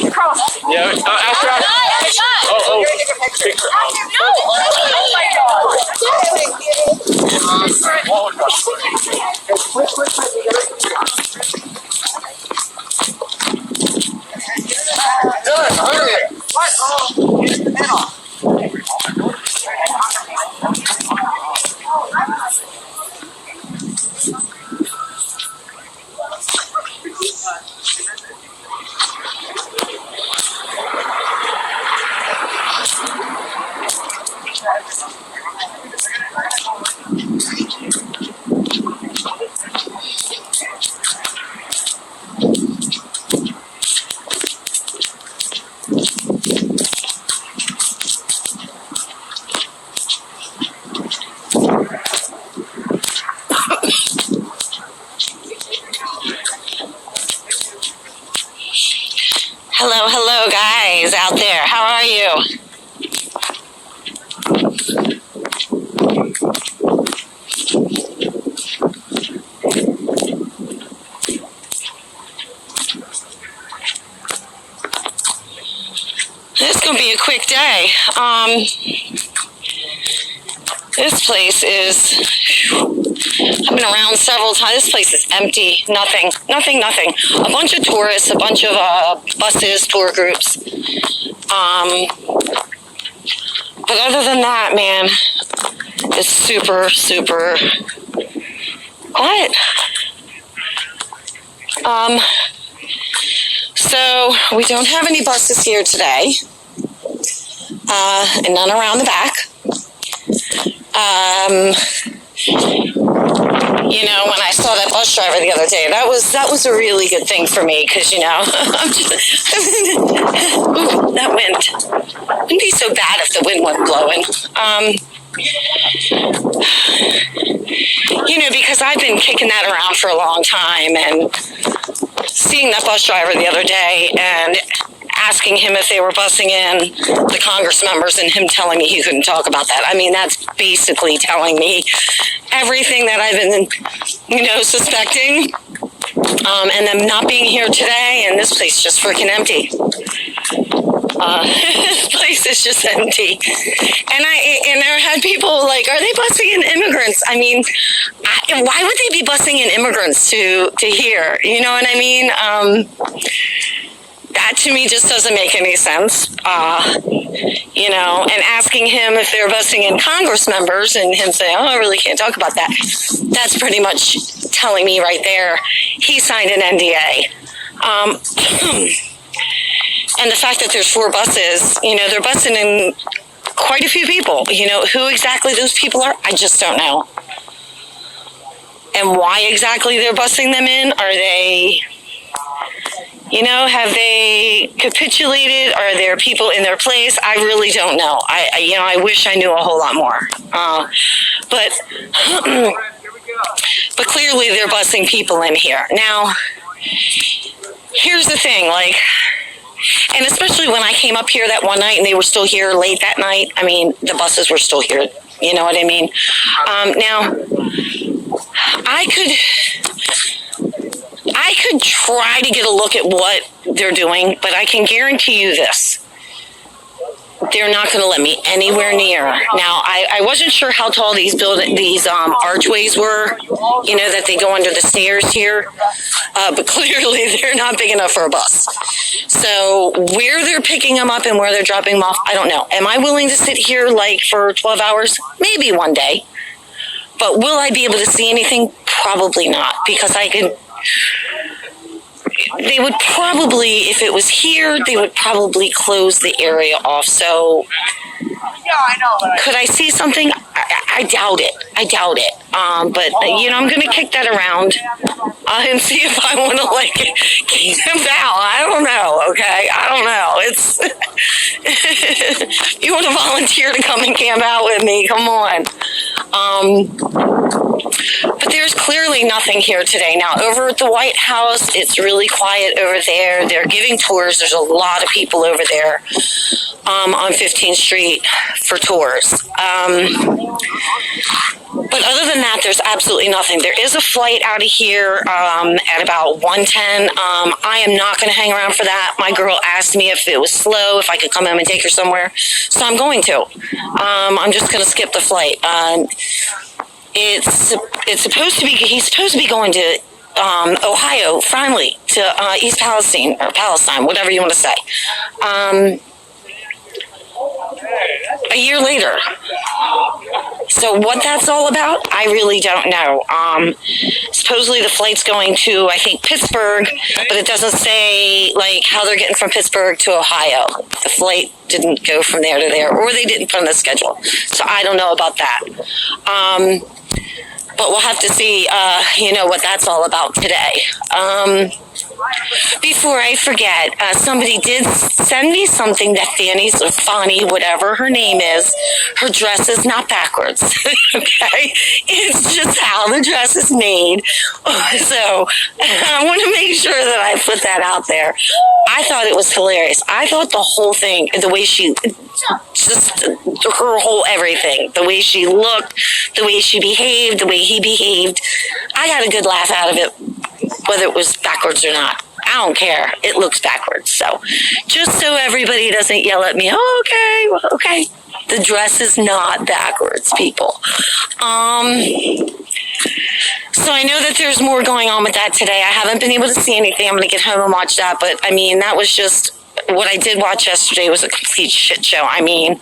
Yeah, after I... Oh. Good, hurry. What? Oh, get the net off. Hello guys out there. How are you? This is going to be a quick day. This place is, I've been around several times. This place is empty. Nothing. A bunch of tourists, a bunch of buses, tour groups. But other than that, man, it's super quiet. So we don't have any buses here today, and none around the back. You know, when I saw that bus driver the other day, that was a really good thing for me, because, you know, ooh, that wind. It wouldn't be so bad if the wind wasn't blowing. You know, because I've been kicking that around for a long time, and seeing that bus driver the other day and asking him if they were busing in the Congress members and him telling me he couldn't talk about that. I mean, that's basically telling me everything that I've been, you know, suspecting. And them not being here today, and this place is just freaking empty. This place is just empty. And I had people like, are they busing in immigrants? I mean, why would they be busing in immigrants to here? You know what I mean? That to me just doesn't make any sense. You know, and asking him if they're busing in Congress members and him saying, oh, I really can't talk about that. That's pretty much telling me right there he signed an NDA. And the fact that there's 4 buses, you know, they're busing in quite a few people. You know, who exactly those people are, I just don't know. And why exactly they're busing them in? Are they, you know, have they capitulated? Are there people in their place? I really don't know. You know, I wish I knew a whole lot more. But clearly they're busing people in here. Now, here's the thing, like, and especially when I came up here that one night and they were still here late that night, I mean, the buses were still here. You know what I mean? Now, I could try to get a look at what they're doing, but I can guarantee you this. They're not going to let me anywhere near. Now, I wasn't sure how tall these archways were, you know, that they go under the stairs here. But clearly they're not big enough for a bus. So where they're picking them up and where they're dropping them off, I don't know. Am I willing to sit here like for 12 hours? Maybe one day. But will I be able to see anything? Probably not, because they would probably, if it was here, they would probably close the area off. So could I see something? I doubt it. But, you know, I'm going to kick that around and see if I want to, like, kick them out. I don't know, okay? I don't know. It's, you want to volunteer to come and camp out with me, come on. But there's clearly nothing here today. Now, over at the White House, it's really quiet over there. They're giving tours. There's a lot of people over there on 15th Street for tours. But other than that, there's absolutely nothing. There is a flight out of here at about 1:10. I am not going to hang around for that. My girl asked me if it was slow, if I could come home and take her somewhere. So I'm going to. I'm just going to skip the flight. It's supposed to be, he's supposed to be going to Ohio, finally, to East Palestine, or Palestine, whatever you want to say. A year later. So what that's all about, I really don't know. Supposedly the flight's going to, I think, Pittsburgh, but it doesn't say, like, how they're getting from Pittsburgh to Ohio. The flight didn't go from there to there, or they didn't put on the schedule. So I don't know about that. But we'll have to see, what that's all about today. Before I forget, somebody did send me something that Fanny, whatever her name is, her dress is not backwards. Okay? It's just how the dress is made. So I want to make sure that I put that out there. I thought it was hilarious. I thought the whole thing, the way she, just her whole everything, the way she looked, the way she behaved, the way he behaved, I got a good laugh out of it, whether it was backwards or not. I don't care. It looks backwards. So just so everybody doesn't yell at me, okay. The dress is not backwards, people. So I know that there's more going on with that today. I haven't been able to see anything. I'm going to get home and watch that. But, I mean, that was just, what I did watch yesterday was a complete shit show. I mean,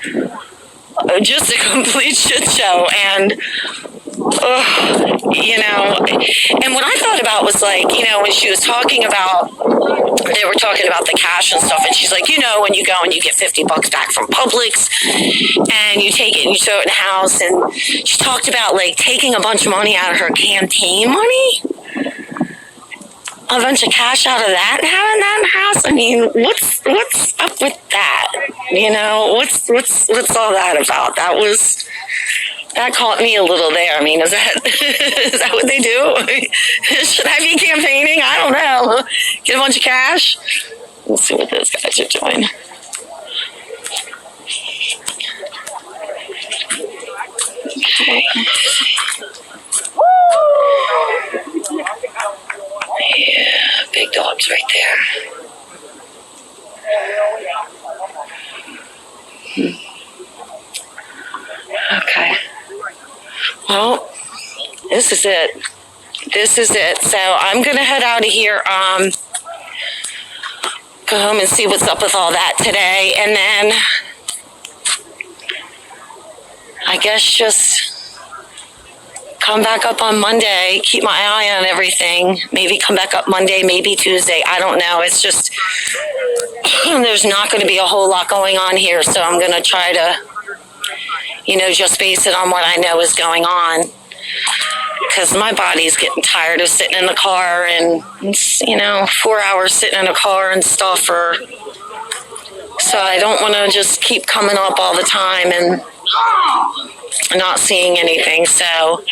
just a complete shit show. And, and what I thought about was like, when she was talking about, they were talking about the cash and stuff, and she's like, when you go and you get $50 back from Publix, and you take it and you throw it in the house, and she talked about like taking a bunch of money out of her campaign money, a bunch of cash out of that and having that in the house. I mean, what's up with that? What's all that about? That caught me a little there. I mean, is that what they do? Should I be campaigning? I don't know. Get a bunch of cash? Let's see what those guys are doing. Okay. Yeah, big dogs right there. Okay. Well, this is it. So I'm going to head out of here, go home and see what's up with all that today. And then I guess just come back up on Monday, keep my eye on everything. Maybe come back up Monday, maybe Tuesday. I don't know. It's just, there's not going to be a whole lot going on here. So I'm going to try to, just base it on what I know is going on, because my body's getting tired of sitting in the car and, 4 hours sitting in a car and stuff. So I don't want to just keep coming up all the time and not seeing anything. So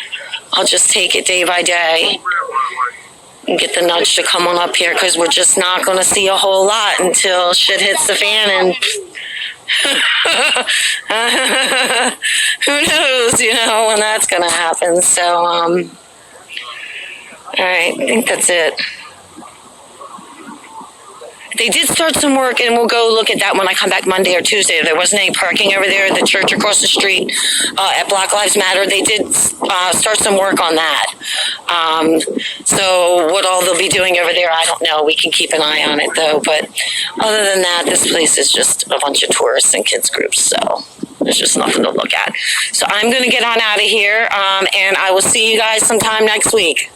I'll just take it day by day and get the nudge to come on up here, because we're just not going to see a whole lot until shit hits the fan and who knows, when that's going to happen. So, all right, I think that's it. They did start some work, and we'll go look at that when I come back Monday or Tuesday. There wasn't any parking over there at the church across the street at Black Lives Matter. They did start some work on that. So what all they'll be doing over there, I don't know. We can keep an eye on it, though. But other than that, this place is just a bunch of tourists and kids groups. So there's just nothing to look at. So I'm going to get on out of here, and I will see you guys sometime next week.